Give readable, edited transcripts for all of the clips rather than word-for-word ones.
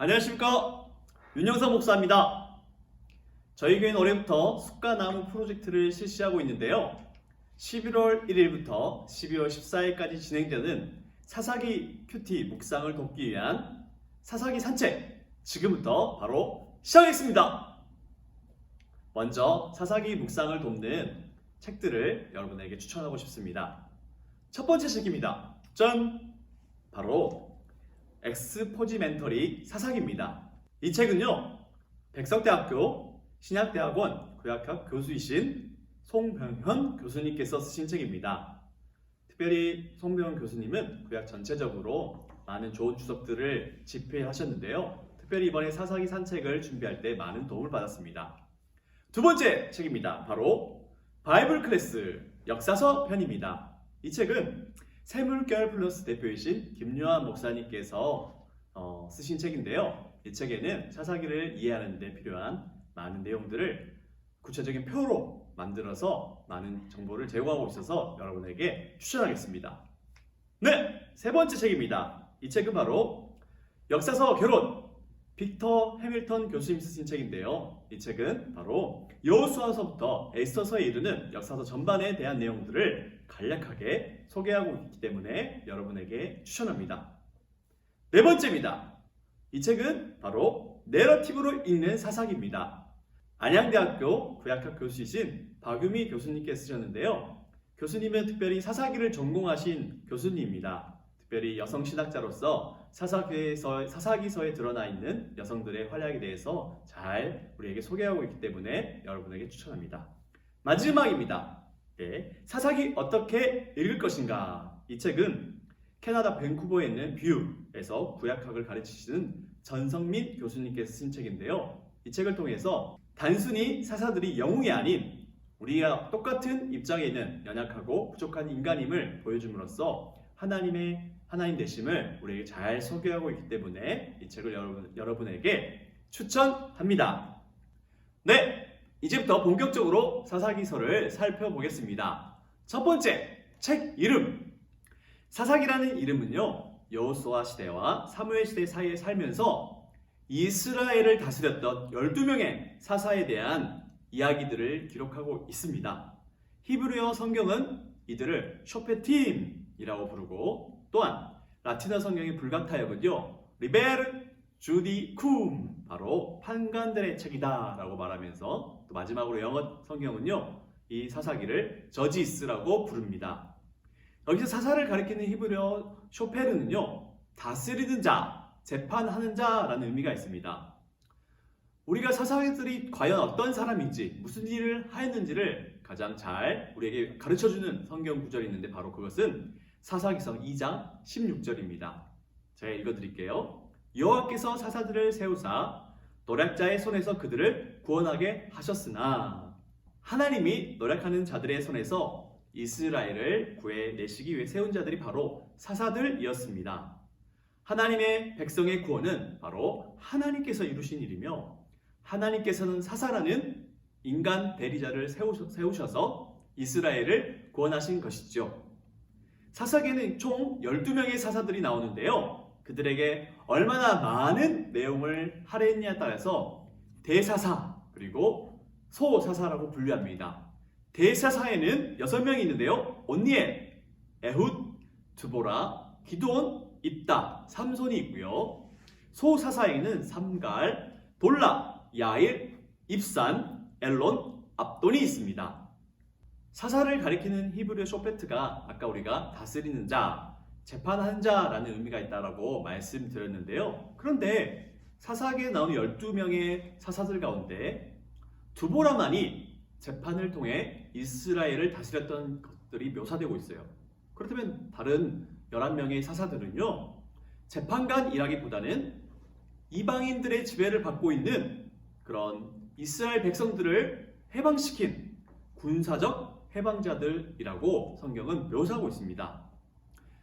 안녕하십니까, 윤영석 목사입니다. 저희 교회는 올해부터 숲과나무 프로젝트를 실시하고 있는데요, 11월 1일부터 12월 14일까지 진행되는 사사기 큐티 묵상을 돕기 위한 사사기 산책, 지금부터 바로 시작하겠습니다. 먼저 사사기 묵상을 돕는 책들을 여러분에게 추천하고 싶습니다. 첫 번째 책입니다. 짠! 바로 엑스포지멘터리 사사기입니다. 이 책은요, 백석대학교 신약대학원 구약학 교수이신 송병현 교수님께서 쓰신 책입니다. 특별히 송병현 교수님은 구약 전체적으로 많은 좋은 주석들을 집필하셨는데요, 특별히 이번에 사사기 산책을 준비할 때 많은 도움을 받았습니다. 두 번째 책입니다. 바로 바이블 클래스 역사서 편입니다. 이 책은 세물결 플러스 대표이신 김요한 목사님께서 쓰신 책인데요, 이 책에는 사사기를 이해하는 데 필요한 많은 내용들을 구체적인 표로 만들어서 많은 정보를 제공하고 있어서 여러분에게 추천하겠습니다. 네! 세 번째 책입니다. 이 책은 바로 역사서 결론, 빅터 해밀턴 교수님 쓰신 책인데요, 이 책은 바로 여호수아서부터 에스더서에 이르는 역사서 전반에 대한 내용들을 간략하게 소개하고 있기 때문에 여러분에게 추천합니다. 네 번째입니다. 이 책은 바로 내러티브로 읽는 사사기입니다. 안양대학교 구약학 교수이신 박유미 교수님께 쓰셨는데요, 교수님은 특별히 사사기를 전공하신 교수님입니다. 특별히 여성 신학자로서 사사기서에 드러나 있는 여성들의 활약에 대해서 잘 우리에게 소개하고 있기 때문에 여러분에게 추천합니다. 마지막입니다. 네, 사사기 어떻게 읽을 것인가? 이 책은 캐나다 밴쿠버에 있는 뷰에서 구약학을 가르치시는 전성민 교수님께서 쓴 책인데요, 이 책을 통해서 단순히 사사들이 영웅이 아닌 우리가 똑같은 입장에 있는 연약하고 부족한 인간임을 보여줌으로써 하나님 되심을 우리에게 잘 소개하고 있기 때문에 이 책을 여러분에게 추천합니다. 네, 이제부터 본격적으로 사사기서를 살펴보겠습니다. 첫 번째, 책 이름. 사사기라는 이름은요, 여호수아 시대와 사무엘 시대 사이에 살면서 이스라엘을 다스렸던 12명의 사사에 대한 이야기들을 기록하고 있습니다. 히브리어 성경은 이들을 쇼페팀이라고 부르고, 또한 라틴어 성경의 불가타역은요, 리베르 주디쿰, 바로 판관들의 책이다 라고 말하면서, 또 마지막으로 영어 성경은요, 이 사사기를 저지스라고 부릅니다. 여기서 사사를 가리키는 히브리어 쇼페르는요, 다스리는 자, 재판하는 자라는 의미가 있습니다. 우리가 사사들이 과연 어떤 사람인지, 무슨 일을 하였는지를 가장 잘 우리에게 가르쳐주는 성경 구절이 있는데, 바로 그것은 사사기서 2장 16절입니다. 제가 읽어드릴게요. 여호와께서 사사들을 세우사 노략자의 손에서 그들을 구원하게 하셨으나, 하나님이 노략하는 자들의 손에서 이스라엘을 구해내시기 위해 세운 자들이 바로 사사들이었습니다. 하나님의 백성의 구원은 바로 하나님께서 이루신 일이며, 하나님께서는 사사라는 인간 대리자를 세우셔서 이스라엘을 구원하신 것이죠. 사사기에는 총 12명의 사사들이 나오는데요, 그들에게 얼마나 많은 내용을 할애했냐에 따라서 대사사 그리고 소사사라고 분류합니다. 대사사에는 6명이 있는데요, 온니엘, 에훗, 드보라, 기드온, 입다, 삼손이 있고요. 소사사에는 삼갈, 돌라, 야일, 입산, 엘론, 압돈이 있습니다. 사사를 가리키는 히브리어 쇼페트가 아까 우리가 다스리는 자, 재판하는 자라는 의미가 있다고 말씀드렸는데요, 그런데 사사기에 나오는 12명의 사사들 가운데 두보라만이 재판을 통해 이스라엘을 다스렸던 것들이 묘사되고 있어요. 그렇다면 다른 11명의 사사들은요, 재판관이라기보다는 이방인들의 지배를 받고 있는 그런 이스라엘 백성들을 해방시킨 군사적 해방자들이라고 성경은 묘사하고 있습니다.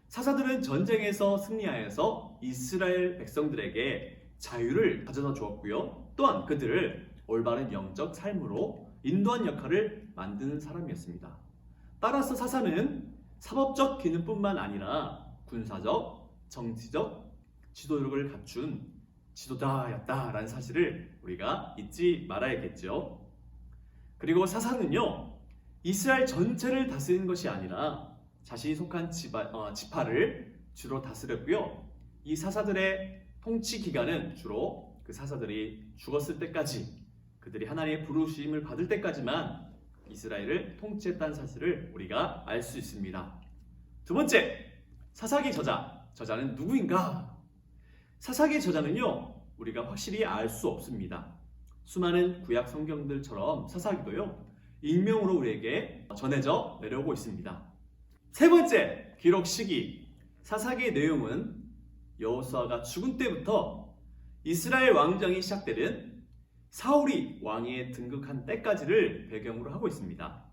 사사들은 전쟁에서 승리하여서 이스라엘 백성들에게 자유를 가져다 주었고요, 또한 그들을 올바른 영적 삶으로 인도한 역할을 만드는 사람이었습니다. 따라서 사사는 사법적 기능뿐만 아니라 군사적, 정치적 지도력을 갖춘 지도자였다라는 사실을 우리가 잊지 말아야겠죠. 그리고 사사는요, 이스라엘 전체를 다스리는 것이 아니라 자신이 속한 지파를 주로 다스렸고요. 이 사사들의 통치 기간은 주로 그 사사들이 죽었을 때까지, 그들이 하나님의 부르심을 받을 때까지만 이스라엘을 통치했다는 사실을 우리가 알 수 있습니다. 두 번째, 사사기 저자는 누구인가? 사사기 저자는요, 우리가 확실히 알 수 없습니다. 수많은 구약 성경들처럼 사사기도요, 익명으로 우리에게 전해져 내려오고 있습니다. 세 번째, 기록 시기. 사사기의 내용은 여호수아가 죽은 때부터 이스라엘 왕정이 시작되는 사울이 왕위에 등극한 때까지를 배경으로 하고 있습니다.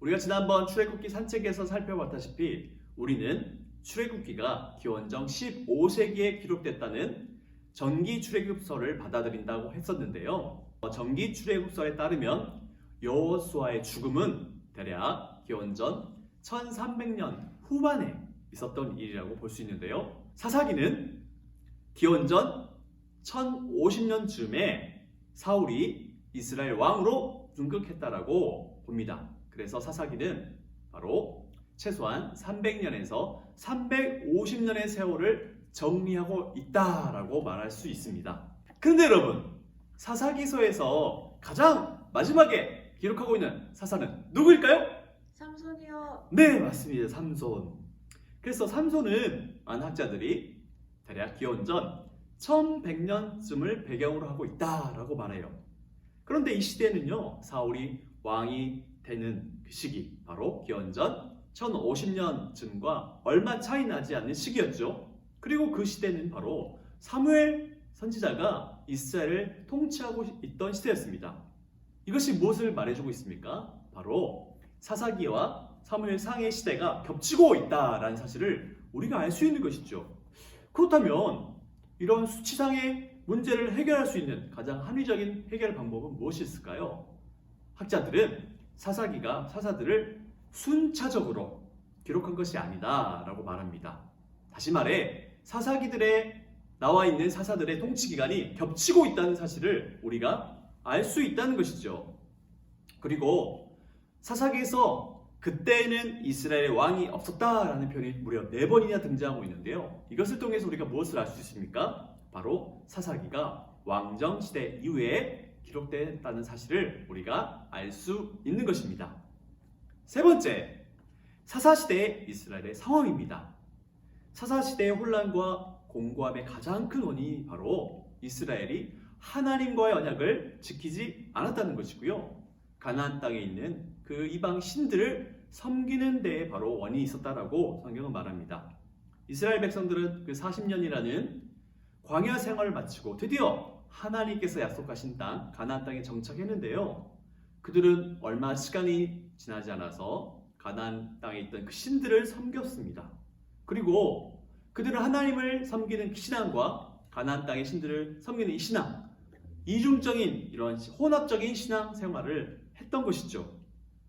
우리가 지난번 출애굽기 산책에서 살펴봤다시피 우리는 출애굽기가 기원전 15세기에 기록됐다는 전기 출애굽서를 받아들인다고 했었는데요. 전기 출애굽서에 따르면 여호수아의 죽음은 대략 기원전 1300년 후반에 있었던 일이라고 볼 수 있는데요. 사사기는 기원전 1050년쯤에 사울이 이스라엘 왕으로 등극했다라고 봅니다. 그래서 사사기는 바로 최소한 300년에서 350년의 세월을 정리하고 있다라고 말할 수 있습니다. 그런데 여러분, 사사기서에서 가장 마지막에 기록하고 있는 사사는 누구일까요? 삼손이요. 네, 맞습니다. 삼손. 그래서 삼손은 많은 학자들이 대략 기원전 1100년쯤을 배경으로 하고 있다라고 말해요. 그런데 이 시대는요, 사울이 왕이 되는 그 시기, 바로 기원전 1050년쯤과 얼마 차이 나지 않는 시기였죠. 그리고 그 시대는 바로 사무엘 선지자가 이스라엘을 통치하고 있던 시대였습니다. 이것이 무엇을 말해주고 있습니까? 바로 사사기와 사무엘상의 시대가 겹치고 있다라는 사실을 우리가 알 수 있는 것이죠. 그렇다면 이런 수치상의 문제를 해결할 수 있는 가장 합리적인 해결 방법은 무엇이 있을까요? 학자들은 사사기가 사사들을 순차적으로 기록한 것이 아니다 라고 말합니다. 다시 말해 사사기들에 나와 있는 사사들의 통치 기간이 겹치고 있다는 사실을 우리가 알 수 있다는 것이죠. 그리고 사사기에서 그때는 이스라엘의 왕이 없었다라는 표현이 무려 4번이나 등장하고 있는데요. 이것을 통해서 우리가 무엇을 알 수 있습니까? 바로 사사기가 왕정 시대 이후에 기록됐다는 사실을 우리가 알 수 있는 것입니다. 세 번째, 사사시대의 이스라엘의 상황입니다. 사사시대의 혼란과 공고함의 가장 큰 원인이 바로 이스라엘이 하나님과의 언약을 지키지 않았다는 것이고요. 가나안 땅에 있는 그 이방 신들을 섬기는 데에 바로 원인이 있었다라고 성경은 말합니다. 이스라엘 백성들은 그 40년이라는 광야 생활을 마치고 드디어 하나님께서 약속하신 땅 가나안 땅에 정착했는데요. 그들은 얼마 시간이 지나지 않아서 가나안 땅에 있던 그 신들을 섬겼습니다. 그리고 그들은 하나님을 섬기는 신앙과 가나안 땅의 신들을 섬기는 이 신앙, 이중적인 이런 혼합적인 신앙 생활을 했던 것이죠.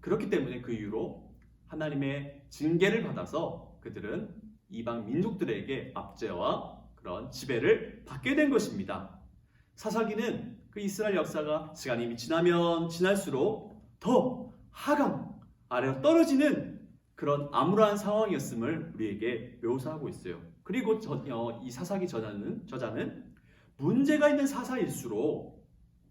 그렇기 때문에 그 이후로 하나님의 징계를 받아서 그들은 이방 민족들에게 압제와 그런 지배를 받게 된 것입니다. 사사기는 그 이스라엘 역사가 시간이 지나면 지날수록 더 하강, 아래로 떨어지는 그런 암울한 상황이었음을 우리에게 묘사하고 있어요. 그리고 이 사사기 저자는 문제가 있는 사사일수록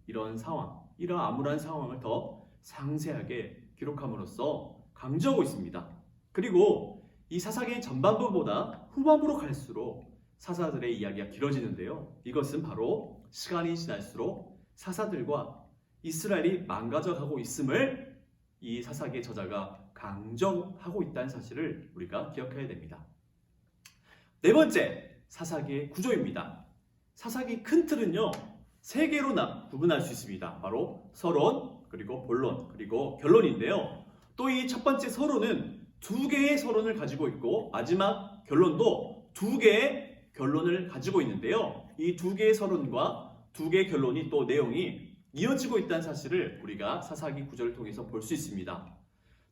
이런 상황, 이런 암울한 상황을 더 상세하게 기록함으로써 강조하고 있습니다. 그리고 이 사사기의 전반부보다 후반부로 갈수록 사사들의 이야기가 길어지는데요. 이것은 바로 시간이 지날수록 사사들과 이스라엘이 망가져가고 있음을 이 사사기의 저자가 강조하고 있다는 사실을 우리가 기억해야 됩니다. 네 번째, 사사기의 구조입니다. 사사기 큰 틀은요, 3개로 구분할 수 있습니다. 바로 서론, 그리고 본론, 그리고 결론인데요. 또 이 첫 번째 서론은 2개의 서론을 가지고 있고 마지막 결론도 2개의 결론을 가지고 있는데요. 이 2개의 서론과 2개의 결론이 또 내용이 이어지고 있다는 사실을 우리가 사사기 구조를 통해서 볼 수 있습니다.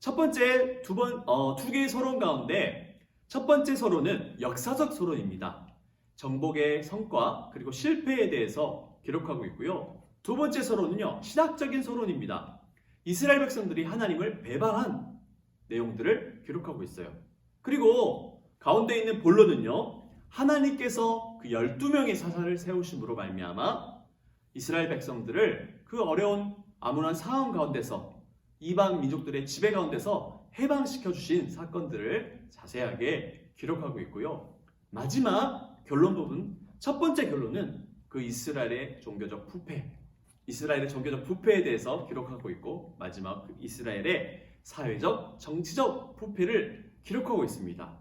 첫 번째 2개의 서론 가운데 첫 번째 서론은 역사적 서론입니다. 정복의 성과 그리고 실패에 대해서 기록하고 있고요. 두 번째 서론은요, 신학적인 서론입니다. 이스라엘 백성들이 하나님을 배반한 내용들을 기록하고 있어요. 그리고 가운데 있는 본론은요, 하나님께서 그 12명의 사사를 세우심으로 말미암아 이스라엘 백성들을 그 어려운 암울한 상황 가운데서 이방 민족들의 지배 가운데서 해방시켜 주신 사건들을 자세하게 기록하고 있고요. 마지막 결론 부분, 첫 번째 결론은 그 이스라엘의 종교적 부패에 대해서 기록하고 있고, 마지막 그 이스라엘의 사회적, 정치적 부패를 기록하고 있습니다.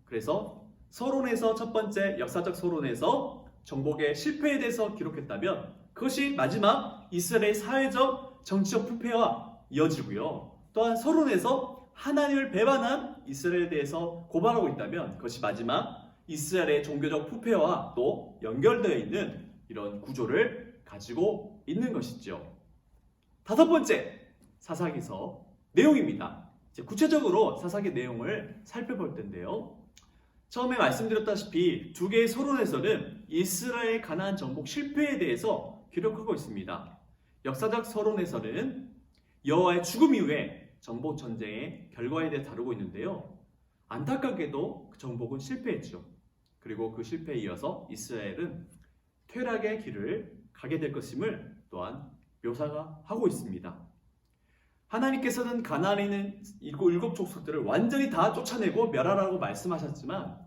그래서 서론에서 첫 번째 역사적 서론에서 정복의 실패에 대해서 기록했다면, 그것이 마지막 이스라엘의 사회적, 정치적 부패와 이어지고요. 또한 서론에서 하나님을 배반한 이스라엘에 대해서 고발하고 있다면, 그것이 마지막 이스라엘의 종교적 부패와 또 연결되어 있는 이런 구조를 가지고 있는 것이죠. 다섯 번째, 사사기서 내용입니다. 이제 구체적으로 사사기 내용을 살펴볼 텐데요. 처음에 말씀드렸다시피 두 개의 서론에서는 이스라엘 가나안 정복 실패에 대해서 기록하고 있습니다. 역사적 서론에서는 여호와의 죽음 이후에 정복 전쟁의 결과에 대해 다루고 있는데요. 안타깝게도 그 정복은 실패했죠. 그리고 그 실패에 이어서 이스라엘은 퇴락의 길을 가게 될 것임을 또한 묘사가 하고 있습니다. 하나님께서는 가나안에 있는 일곱 족속들을 완전히 다 쫓아내고 멸하라고 말씀하셨지만,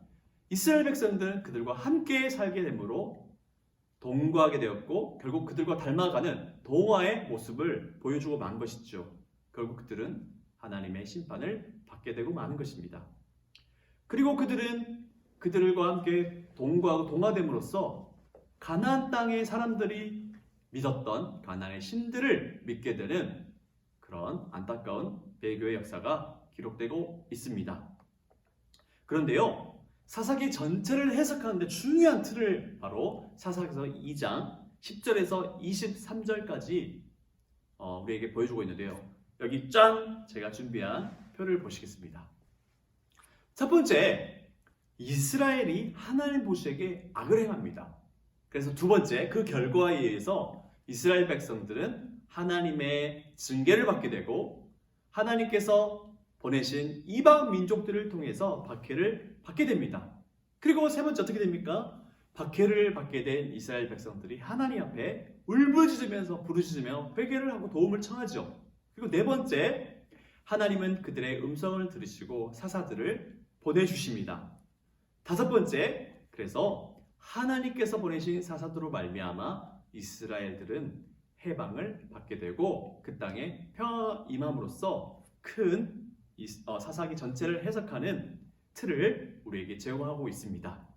이스라엘 백성들은 그들과 함께 살게 되므로 동거하게 되었고, 결국 그들과 닮아가는 동화의 모습을 보여주고 만 것이죠. 결국 그들은 하나님의 심판을 받게 되고 마는 것입니다. 그리고 그들은 그들과 함께 동거하고 동화됨으로써 가나안 땅의 사람들이 믿었던 가나안의 신들을 믿게 되는 그런 안타까운 배교의 역사가 기록되고 있습니다. 그런데요, 사사기 전체를 해석하는데 중요한 틀을 바로 사사기서 2장 10절에서 23절까지 우리에게 보여주고 있는데요. 여기 짠! 제가 준비한 표를 보시겠습니다. 첫 번째, 이스라엘이 하나님 보시기에 악을 행합니다. 그래서 두 번째, 그 결과에 의해서 이스라엘 백성들은 하나님의 징계를 받게 되고, 하나님께서 보내신 이방 민족들을 통해서 박해를 받게 됩니다. 그리고 세 번째 어떻게 됩니까? 박해를 받게 된 이스라엘 백성들이 하나님 앞에 울부짖으면서 부르짖으며 회개를 하고 도움을 청하죠. 그리고 네 번째, 하나님은 그들의 음성을 들으시고 사사들을 보내주십니다. 다섯 번째, 그래서 하나님께서 보내신 사사들로 말미암아 이스라엘들은 해방을 받게 되고 그 땅에 평화가 임함으로써 큰 사사기 전체를 해석하는 틀을 우리에게 제공하고 있습니다.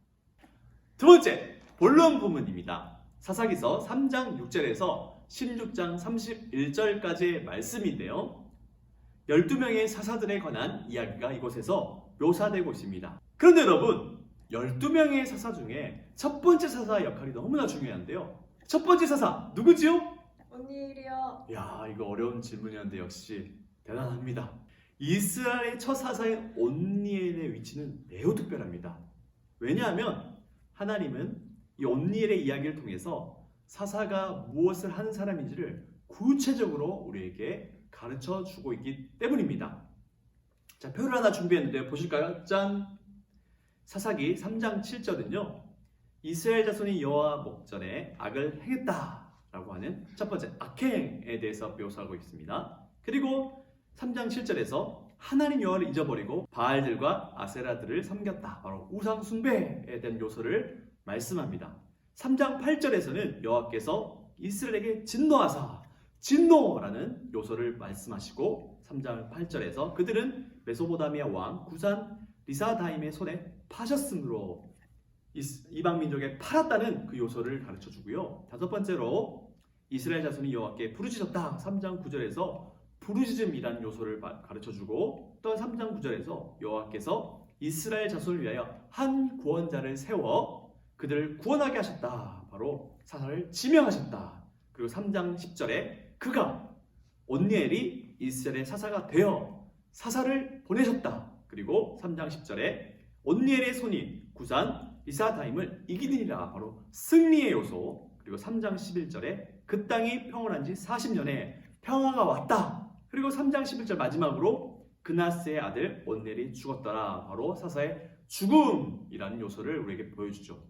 두 번째, 본론 부분입니다. 사사기서 3장 6절에서 16장 31절까지의 말씀인데요. 12명의 사사들에 관한 이야기가 이곳에서 묘사되고 있습니다. 그런데 여러분, 12명의 사사 중에 첫 번째 사사의 역할이 너무나 중요한데요. 첫 번째 사사 누구지요? 온니엘이요. 야, 이거 어려운 질문이었는데 역시 대단합니다. 이스라엘의 첫 사사인 온니엘의 위치는 매우 특별합니다. 왜냐하면 하나님은 이 온니엘의 이야기를 통해서 사사가 무엇을 하는 사람인지를 구체적으로 우리에게 가르쳐 주고 있기 때문입니다. 자, 표를 하나 준비했는데 보실까요? 짠! 사사기 3장 7절은요, 이스라엘 자손이 여호와 목전에 악을 행했다라고 하는 첫 번째 악행에 대해서 묘사하고 있습니다. 그리고 3장 7절에서 하나님 여호와를 잊어버리고 바알들과 아세라들을 섬겼다, 바로 우상 숭배에 대한 요소를 말씀합니다. 3장 8절에서는 여호와께서 이스라엘에게 진노라는 요소를 말씀하시고, 3장 8절에서 그들은 메소포타미아 왕 구산 리사다임의 손에 파셨으므로 이방 민족에 팔았다는 그 요소를 가르쳐 주고요. 다섯 번째로 이스라엘 자손이 여호와께 부르짖었다, 3장 9절에서 부르짖음이라는 요소를 가르쳐 주고, 또한 3장 9절에서 여호와께서 이스라엘 자손을 위하여 한 구원자를 세워 그들을 구원하게 하셨다, 바로 사사를 지명하셨다. 그리고 3장 10절에 그가 온니엘이 이스라엘의 사사가 되어 사사를 보내셨다. 그리고 3장 10절에 온니엘의 손이 구산 리사다임을 이기느니라. 바로 승리의 요소. 그리고 3장 11절에 그 땅이 평온한 지 40년에 평화가 왔다. 그리고 3장 11절 마지막으로 그나스의 아들 온넬이 죽었더라. 바로 사사의 죽음이라는 요소를 우리에게 보여주죠.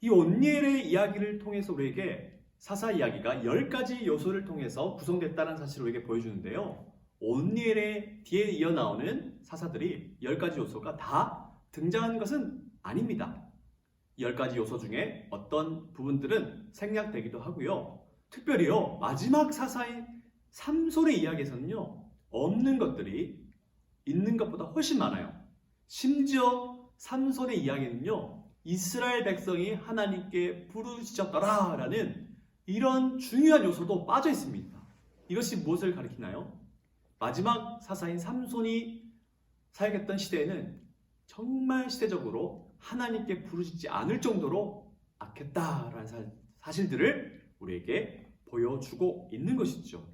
이 온넬의 이야기를 통해서 우리에게 사사 이야기가 10가지 요소를 통해서 구성됐다는 사실을 우리에게 보여주는데요. 온넬의 뒤에 이어 나오는 사사들이 10가지 요소가 다 등장하는 것은 아닙니다. 10가지 요소 중에 어떤 부분들은 생략되기도 하고요. 특별히요, 마지막 사사인 삼손의 이야기에서는요, 없는 것들이 있는 것보다 훨씬 많아요. 심지어 삼손의 이야기는요, 이스라엘 백성이 하나님께 부르짖었더라 라는 이런 중요한 요소도 빠져 있습니다. 이것이 무엇을 가리키나요? 마지막 사사인 삼손이 사역했던 시대에는 정말 시대적으로 하나님께 부르짖지 않을 정도로 악했다라는 사실들을 우리에게 보여주고 있는 것이죠.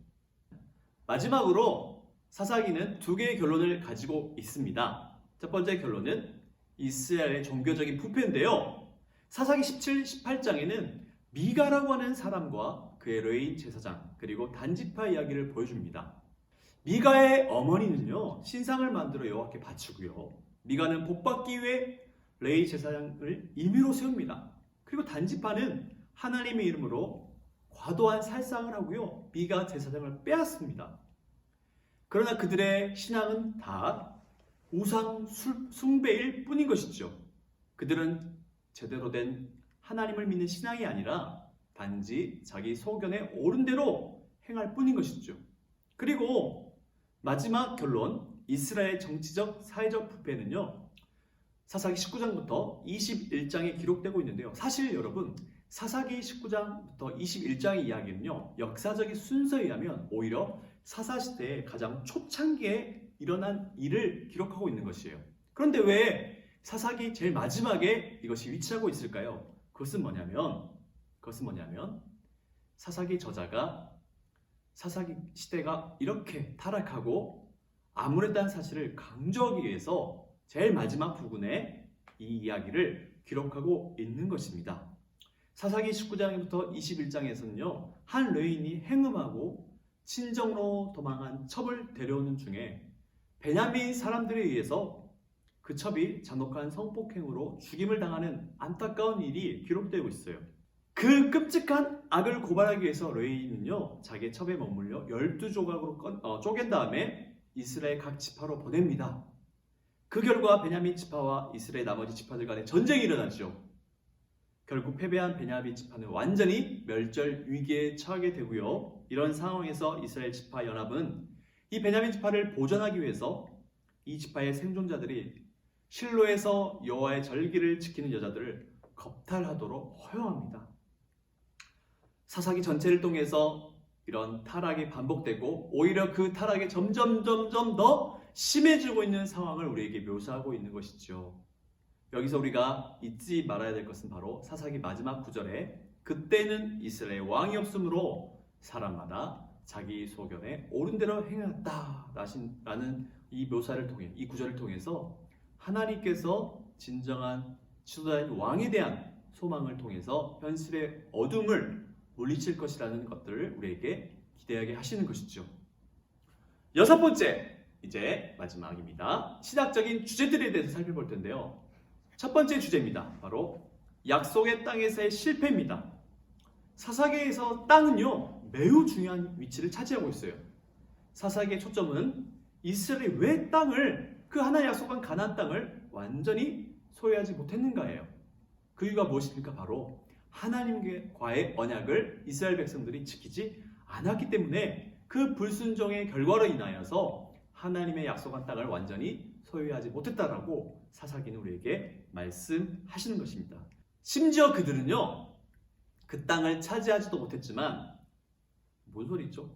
마지막으로 사사기는 두 개의 결론을 가지고 있습니다. 첫 번째 결론은 이스라엘의 종교적인 부패인데요. 사사기 17, 18장에는 미가라고 하는 사람과 그의 레위 제사장 그리고 단지파 이야기를 보여줍니다. 미가의 어머니는요, 신상을 만들어 여호와께 바치고요. 미가는 복받기 위해 레위 제사장을 임의로 세웁니다. 그리고 단지파는 하나님의 이름으로 과도한 살상을 하고요, 미가 제사장을 빼앗습니다. 그러나 그들의 신앙은 다 우상 숭배일 뿐인 것이죠. 그들은 제대로 된 하나님을 믿는 신앙이 아니라 단지 자기 소견에 옳은 대로 행할 뿐인 것이죠. 그리고 마지막 결론, 이스라엘 정치적 사회적 부패는요, 사사기 19장부터 21장에 기록되고 있는데요. 사실 여러분, 사사기 19장부터 21장의 이야기는요, 역사적인 순서에 의하면 오히려 사사시대의 가장 초창기에 일어난 일을 기록하고 있는 것이에요. 그런데 왜 사사기 제일 마지막에 이것이 위치하고 있을까요? 그것은 뭐냐면 사사기 저자가 사사기 시대가 이렇게 타락하고 암울했다는 사실을 강조하기 위해서 제일 마지막 부분에 이 이야기를 기록하고 있는 것입니다. 사사기 19장부터 21장에서는요, 한 레위인이 행음하고 친정으로 도망한 첩을 데려오는 중에 베냐민 사람들에 의해서 그 첩이 잔혹한 성폭행으로 죽임을 당하는 안타까운 일이 기록되고 있어요. 그 끔찍한 악을 고발하기 위해서 레위인은요, 자기의 첩에 머물려 12조각으로 쪼갠 다음에 이스라엘 각 지파로 보냅니다. 그 결과 베냐민 지파와 이스라엘 나머지 지파들 간에 전쟁이 일어나죠. 결국 패배한 베냐민 지파는 완전히 멸절 위기에 처하게 되고요. 이런 상황에서 이스라엘 지파 연합은 이 베냐민 지파를 보존하기 위해서 이 지파의 생존자들이 실로에서 여호와의 절기를 지키는 여자들을 겁탈하도록 허용합니다. 사사기 전체를 통해서 이런 타락이 반복되고 오히려 그 타락이 점점 더 심해지고 있는 상황을 우리에게 묘사하고 있는 것이죠. 여기서 우리가 잊지 말아야 될 것은 바로 사사기 마지막 구절에 그때는 이스라엘 왕이 없으므로 사람마다 자기 소견에 옳은 대로 행했다라는 이 묘사를 통해, 이 구절을 통해서 하나님께서 진정한 지도자인 왕에 대한 소망을 통해서 현실의 어둠을 물리칠 것이라는 것들을 우리에게 기대하게 하시는 것이죠. 여섯 번째, 이제 마지막입니다. 신학적인 주제들에 대해서 살펴볼 텐데요. 첫 번째 주제입니다. 바로 약속의 땅에서의 실패입니다. 사사기에서 땅은요, 매우 중요한 위치를 차지하고 있어요. 사사기의 초점은 이스라엘이 왜 그 하나님 약속한 가나안 땅을 완전히 소유하지 못했는가예요. 그 이유가 무엇입니까? 바로 하나님과의 언약을 이스라엘 백성들이 지키지 않았기 때문에 그 불순종의 결과로 인하여서 하나님의 약속한 땅을 완전히 소유하지 못했다라고 사사기는 우리에게 말씀하시는 것입니다. 심지어 그들은요, 그 땅을 차지하지도 못했지만, 뭔 소리죠?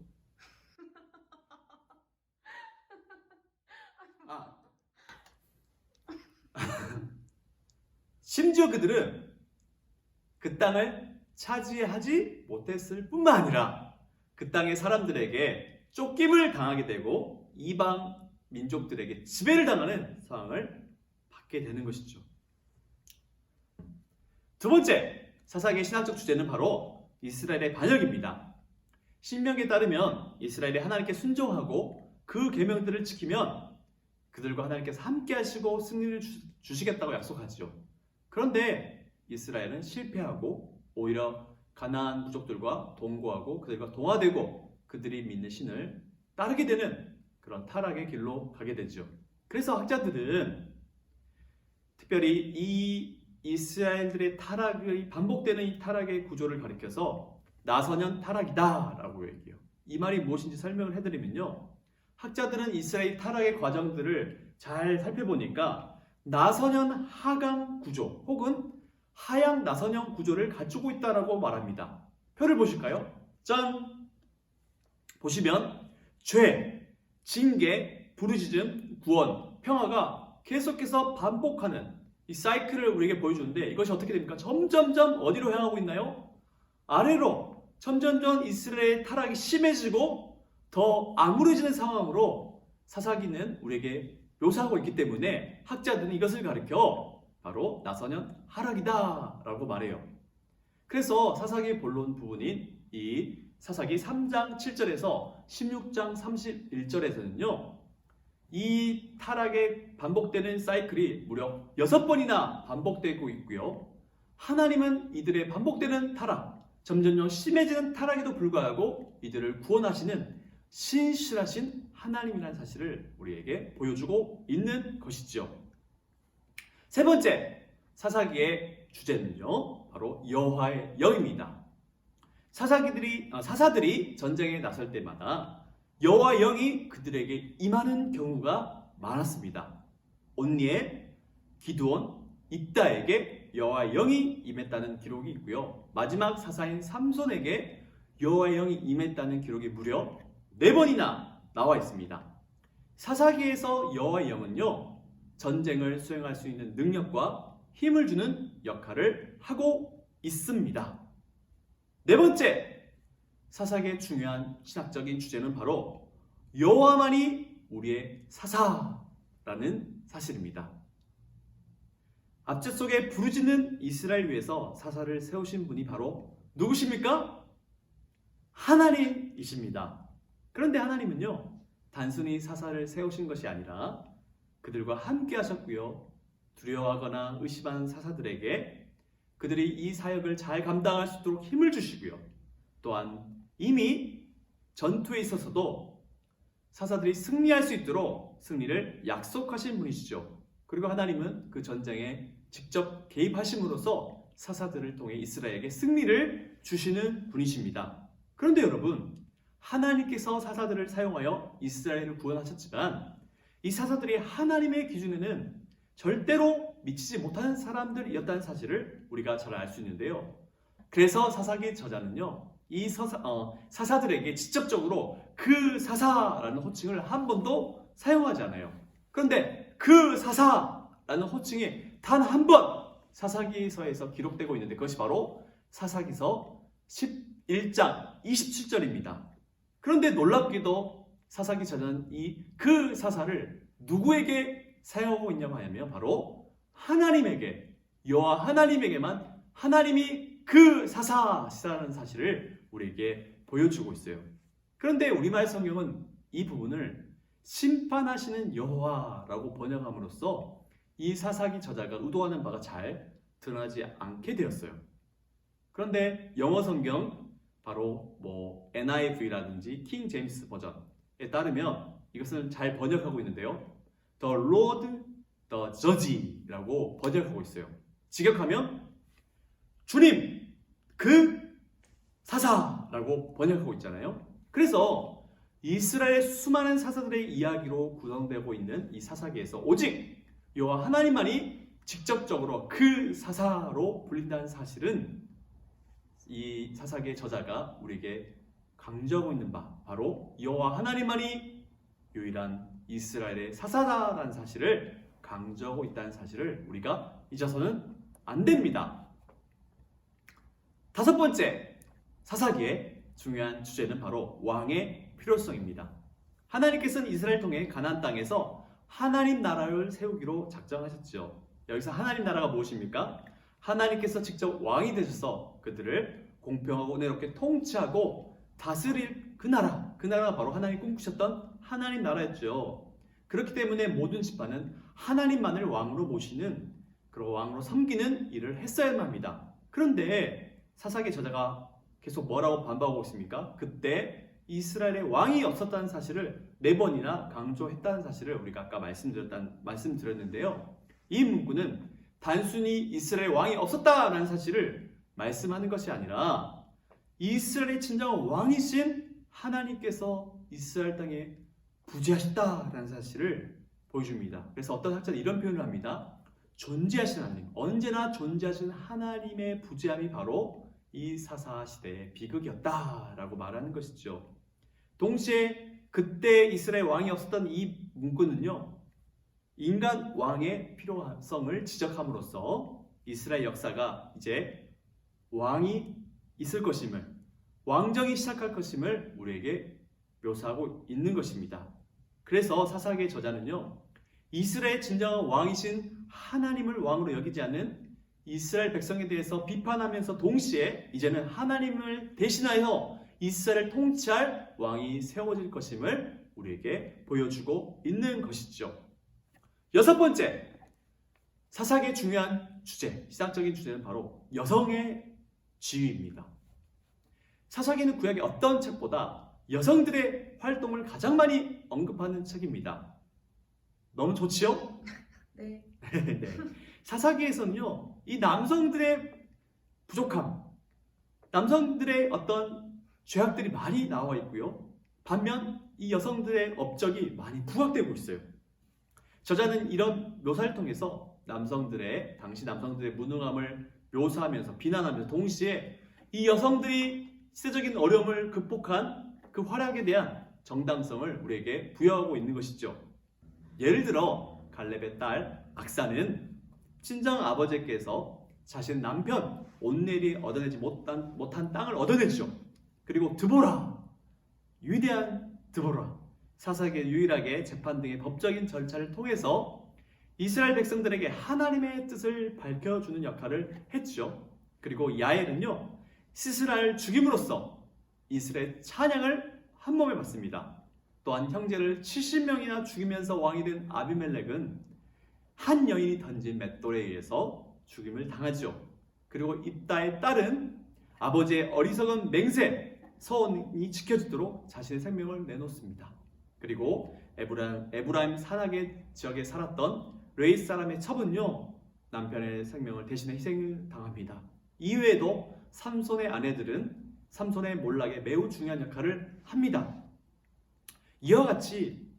심지어 그들은 그 땅을 차지하지 못했을 뿐만 아니라 그 땅의 사람들에게 쫓김을 당하게 되고 이방 민족들에게 지배를 당하는 상황을 받게 되는 것이죠. 두 번째, 사사기의 신학적 주제는 바로 이스라엘의 반역입니다. 신명기에 따르면 이스라엘이 하나님께 순종하고 그 계명들을 지키면 그들과 하나님께서 함께 하시고 승리를 주시겠다고 약속하죠. 그런데 이스라엘은 실패하고 오히려 가나안 부족들과 동거하고 그들과 동화되고 그들이 믿는 신을 따르게 되는 그런 타락의 길로 가게 되죠. 그래서 학자들은 특별히 이 이스라엘들의 타락이 반복되는 이 타락의 구조를 가리켜서 나선현 타락이다 라고 얘기해요. 이 말이 무엇인지 설명을 해드리면요, 학자들은 이스라엘 타락의 과정들을 잘 살펴보니까 나선현 하강 구조 혹은 하양 나선현 구조를 갖추고 있다라고 말합니다. 표를 보실까요? 짠! 보시면 죄, 징계, 부르짖음, 구원, 평화가 계속해서 반복하는 이 사이클을 우리에게 보여주는데 이것이 어떻게 됩니까? 점점점 어디로 향하고 있나요? 아래로 점점점 이스라엘의 타락이 심해지고 더 암울해지는 상황으로 사사기는 우리에게 묘사하고 있기 때문에 학자들은 이것을 가리켜 바로 나선현 하락이다 라고 말해요. 그래서 사사기의 본론 부분인 이 사사기 3장 7절에서 16장 31절에서는요, 이 타락의 반복되는 사이클이 무려 6번이나 반복되고 있고요. 하나님은 이들의 반복되는 타락, 점점 심해지는 타락에도 불구하고 이들을 구원하시는 신실하신 하나님이라는 사실을 우리에게 보여주고 있는 것이죠. 세 번째, 사사기의 주제는요, 바로 여호와의 영입니다. 사사들이 전쟁에 나설 때마다 여호와의 영이 그들에게 임하는 경우가 많았습니다. 온니엘, 기드온, 입다에게 여호와의 영이 임했다는 기록이 있고요. 마지막 사사인 삼손에게 여호와의 영이 임했다는 기록이 무려 4번이나 나와 있습니다. 사사기에서 여호와의 영은요, 전쟁을 수행할 수 있는 능력과 힘을 주는 역할을 하고 있습니다. 네 번째, 사사기의 중요한 신학적인 주제는 바로 여호와만이 우리의 사사라는 사실입니다. 앞집 속에 부르짖는 이스라엘 위에서 사사를 세우신 분이 바로 누구십니까? 하나님이십니다. 그런데 하나님은요, 단순히 사사를 세우신 것이 아니라 그들과 함께 하셨고요, 두려워하거나 의심하는 사사들에게 그들이 이 사역을 잘 감당할 수 있도록 힘을 주시고요, 또한 이미 전투에 있어서도 사사들이 승리할 수 있도록 승리를 약속하신 분이시죠. 그리고 하나님은 그 전쟁에 직접 개입하심으로써 사사들을 통해 이스라엘에게 승리를 주시는 분이십니다. 그런데 여러분, 하나님께서 사사들을 사용하여 이스라엘을 구원하셨지만 이 사사들이 하나님의 기준에는 절대로 미치지 못하는 사람들이었다는 사실을 우리가 잘 알 수 있는데요. 그래서 사사기 저자는요, 이 사사들에게 직접적으로 그 사사라는 호칭을 한 번도 사용하지 않아요. 그런데 그 사사라는 호칭이 단 한 번 사사기서에서 기록되고 있는데 그것이 바로 사사기서 11장 27절입니다. 그런데 놀랍게도 사사기 저자는 그 사사를 누구에게 사용하고 있냐고 하면 바로 하나님에게, 여호와 하나님에게만 하나님이 그 사사시라는 사실을 우리에게 보여주고 있어요. 그런데 우리말 성경은 이 부분을 심판하시는 여호와라고 번역함으로써 이 사사기 저자가 의도하는 바가 잘 드러나지 않게 되었어요. 그런데 영어 성경, 바로 NIV라든지 킹 제임스 버전에 따르면 이것은 잘 번역하고 있는데요, The Lord, the Judge라고 번역하고 있어요. 직역하면 주님, 그 사사라고 번역하고 있잖아요. 그래서 이스라엘 수많은 사사들의 이야기로 구성되고 있는 이 사사기에서 오직 여호와 하나님만이 직접적으로 그 사사로 불린다는 사실은 이 사사기의 저자가 우리에게 강조하고 있는 바, 바로 여호와 하나님만이 유일한 이스라엘의 사사다라는 사실을 강조하고 있다는 사실을 우리가 잊어서는 안 됩니다. 다섯 번째, 사사기의 중요한 주제는 바로 왕의 필요성입니다. 하나님께서는 이스라엘 통해 가나안 땅에서 하나님 나라를 세우기로 작정하셨죠. 여기서 하나님 나라가 무엇입니까? 하나님께서 직접 왕이 되셔서 그들을 공평하고 은혜롭게 통치하고 다스릴 그 나라가 바로 하나님 꿈꾸셨던 하나님 나라였죠. 그렇기 때문에 모든 집안은 하나님만을 왕으로 모시는, 그리고 왕으로 섬기는 일을 했어야만 합니다. 그런데 사사기 저자가 계속 뭐라고 반박하고 있습니까? 그때 이스라엘에 왕이 없었다는 사실을 4번이나 강조했다는 사실을 우리가 아까 말씀드렸는데요. 이 문구는 단순히 이스라엘 왕이 없었다라는 사실을 말씀하는 것이 아니라 이스라엘의 진정한 왕이신 하나님께서 이스라엘 땅에 부재하셨다라는 사실을 보여줍니다. 그래서 어떤 학자는 이런 표현을 합니다. 존재하신 하나님, 언제나 존재하신 하나님의 부재함이 바로 이 사사 시대의 비극이었다라고 말하는 것이죠. 동시에 그때 이스라엘 왕이 없었던 이 문구는요, 인간 왕의 필요성을 지적함으로써 이스라엘 역사가 이제 왕이 있을 것임을, 왕정이 시작할 것임을 우리에게 묘사하고 있는 것입니다. 그래서 사사기의 저자는요, 이스라엘 진정한 왕이신 하나님을 왕으로 여기지 않는 이스라엘 백성에 대해서 비판하면서 동시에 이제는 하나님을 대신하여 이스라엘을 통치할 왕이 세워질 것임을 우리에게 보여주고 있는 것이죠. 6번째, 사사기의 중요한 주제, 시작적인 주제는 바로 여성의 지위입니다. 사사기는 구약의 어떤 책보다 여성들의 활동을 가장 많이 언급하는 책입니다. 너무 좋지요? 네. 네. 사사기에서는요, 이 남성들의 부족함, 남성들의 어떤 죄악들이 많이 나와 있고요. 반면 이 여성들의 업적이 많이 부각되고 있어요. 저자는 이런 묘사를 통해서 당시 남성들의 무능함을 묘사하면서 비난하면서 동시에 이 여성들이 시대적인 어려움을 극복한 그 활약에 대한 정당성을 우리에게 부여하고 있는 것이죠. 예를 들어 갈렙의 딸 악사는 친정 아버지께서 자신 남편 온넬이 얻어내지 못한 땅을 얻어내죠. 그리고 드보라, 위대한 드보라, 사사기에 유일하게 재판 등의 법적인 절차를 통해서 이스라엘 백성들에게 하나님의 뜻을 밝혀주는 역할을 했죠. 그리고 야엘은요, 시스라를 죽임으로써 이스라엘 찬양을 한 몸에 받습니다. 또한 형제를 70명이나 죽이면서 왕이 된 아비멜렉은 한 여인이 던진 맷돌에 의해서 죽임을 당하죠. 그리고 입다의 딸은 아버지의 어리석은 맹세, 서원이 지켜지도록 자신의 생명을 내놓습니다. 그리고 에브라임 산악의 지역에 살았던 레이 사람의 첩은요, 남편의 생명을 대신해 희생을 당합니다. 이외에도 삼손의 아내들은 삼손의 몰락에 매우 중요한 역할을 합니다. 이와 같이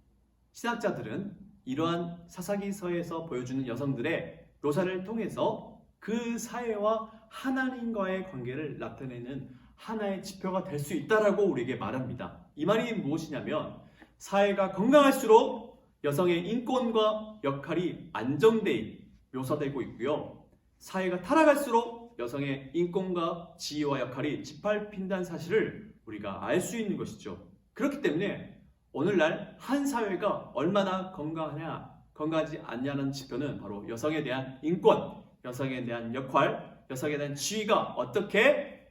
신학자들은 이러한 사사기서에서 보여주는 여성들의 묘사를 통해서 그 사회와 하나님과의 관계를 나타내는 하나의 지표가 될 수 있다라고 우리에게 말합니다. 이 말이 무엇이냐면, 사회가 건강할수록 여성의 인권과 역할이 안정되어 묘사되고 있고요. 사회가 타락할수록 여성의 인권과 지위와 역할이 짓밟힌다는 사실을 우리가 알 수 있는 것이죠. 그렇기 때문에 오늘날 한 사회가 얼마나 건강하지 않냐는 지표는 바로 여성에 대한 인권, 여성에 대한 역할, 여성에 대한 지위가 어떻게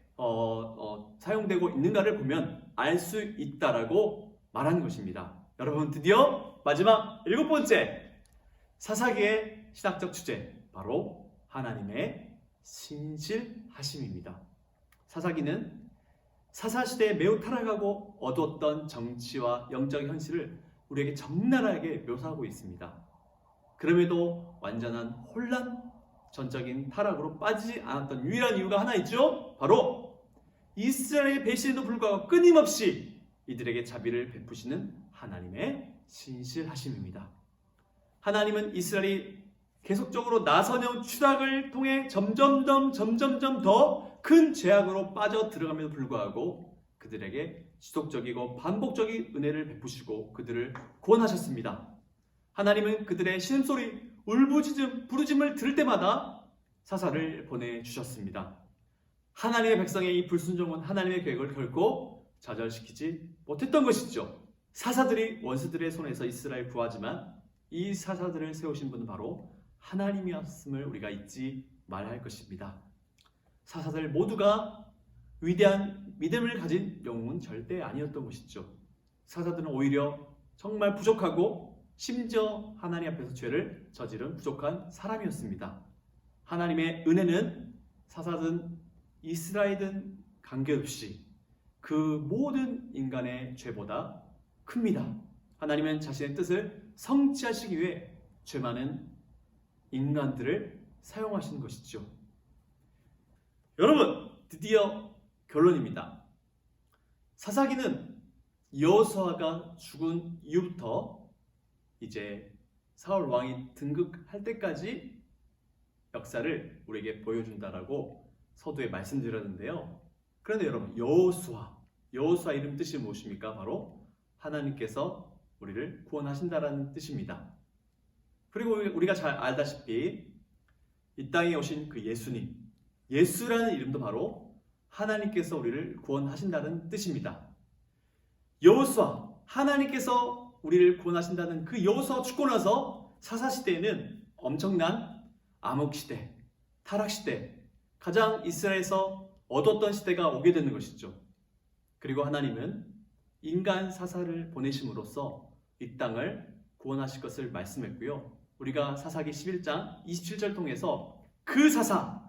사용되고 있는가를 보면 알 수 있다라고 말하는 것입니다. 여러분, 드디어 마지막 7번째 사사기의 신학적 주제, 바로 하나님의 신실하심입니다. 사사기는 사사시대에 매우 타락하고 어두웠던 정치와 영적 현실을 우리에게 적나라하게 묘사하고 있습니다. 그럼에도 완전한 혼란, 전적인 타락으로 빠지지 않았던 유일한 이유가 하나 있죠. 바로 이스라엘의 배신에도 불구하고 끊임없이 이들에게 자비를 베푸시는 하나님의 신실하심입니다. 하나님은 이스라엘이 계속적으로 나선형 추락을 통해 점점 더 큰 죄악으로 빠져 들어감에도 불구하고 그들에게 지속적이고 반복적인 은혜를 베푸시고 그들을 구원하셨습니다. 하나님은 그들의 신음소리, 울부짖음, 부르짖음을 들을 때마다 사사를 보내주셨습니다. 하나님의 백성의 이 불순종은 하나님의 계획을 결코 좌절시키지 못했던 것이죠. 사사들이 원수들의 손에서 이스라엘을 구하지만 이 사사들을 세우신 분은 바로 하나님이었음을 우리가 잊지 말할 것입니다. 사사들 모두가 위대한 믿음을 가진 영웅은 절대 아니었던 것이죠. 사사들은 오히려 정말 부족하고 심지어 하나님 앞에서 죄를 저지른 부족한 사람이었습니다. 하나님의 은혜는 사사든 이스라엘든 관계없이 그 모든 인간의 죄보다 큽니다. 하나님은 자신의 뜻을 성취하시기 위해 죄 많은 인간들을 사용하시는 것이죠. 여러분, 드디어 결론입니다. 사사기는 여호수아가 죽은 이후부터 이제 사울 왕이 등극할 때까지 역사를 우리에게 보여준다라고 서두에 말씀드렸는데요. 그런데 여러분, 여호수아 이름 뜻이 무엇입니까? 바로 하나님께서 우리를 구원하신다라는 뜻입니다. 그리고 우리가 잘 알다시피 이 땅에 오신 그 예수라는 이름도 바로 하나님께서 우리를 구원하신다는 뜻입니다. 여호수아, 하나님께서 우리를 구원하신다는 그 여호수아 죽고 나서 사사시대에는 엄청난 암흑시대, 타락시대, 가장 이스라엘에서 어두웠던 시대가 오게 되는 것이죠. 그리고 하나님은 인간 사사를 보내심으로써 이 땅을 구원하실 것을 말씀했고요. 우리가 사사기 11장 27절 통해서 그 사사,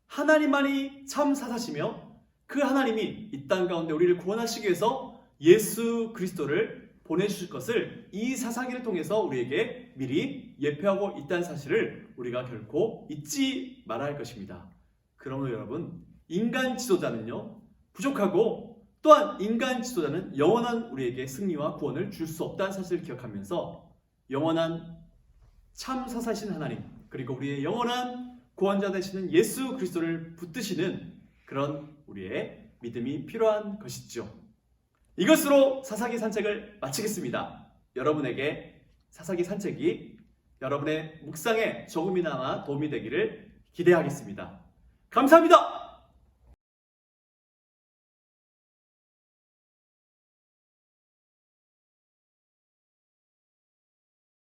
하나님만이 참 사사시며 그 하나님이 이 땅 가운데 우리를 구원하시기 위해서 예수 그리스도를 보내주실 것을 이 사사기를 통해서 우리에게 미리 예표하고 있다는 사실을 우리가 결코 잊지 말아야 할 것입니다. 그러므로 여러분, 인간 지도자는요 부족하고 또한 인간 지도자는 영원한 우리에게 승리와 구원을 줄 수 없다는 사실을 기억하면서 영원한 참 사사신 하나님, 그리고 우리의 영원한 구원자 되시는 예수 그리스도를 붙드시는 그런 우리의 믿음이 필요한 것이죠. 이것으로 사사기 산책을 마치겠습니다. 여러분에게 사사기 산책이 여러분의 묵상에 조금이나마 도움이 되기를 기대하겠습니다. 감사합니다.